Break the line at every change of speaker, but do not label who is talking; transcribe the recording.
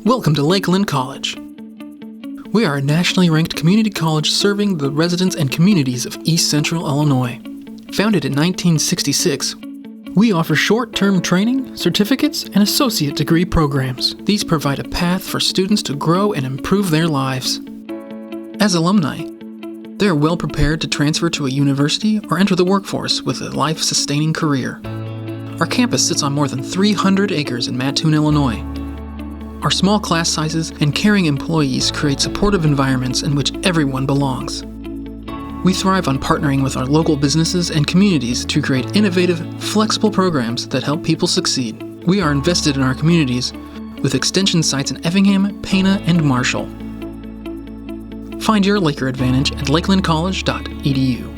Welcome to Lakeland College. We are a nationally ranked community college serving the residents and communities of East Central Illinois. Founded in 1966, we offer short-term training, certificates, and associate degree programs. These provide a path for students to grow and improve their lives. As alumni, they are well prepared to transfer to a university or enter the workforce with a life-sustaining career. Our campus sits on more than 300 acres in Mattoon, Illinois. Our small class sizes and caring employees create supportive environments in which everyone belongs. We thrive on partnering with our local businesses and communities to create innovative, flexible programs that help people succeed. We are invested in our communities with extension sites in Effingham, Pana, and Marshall. Find your Laker advantage at lakelandcollege.edu.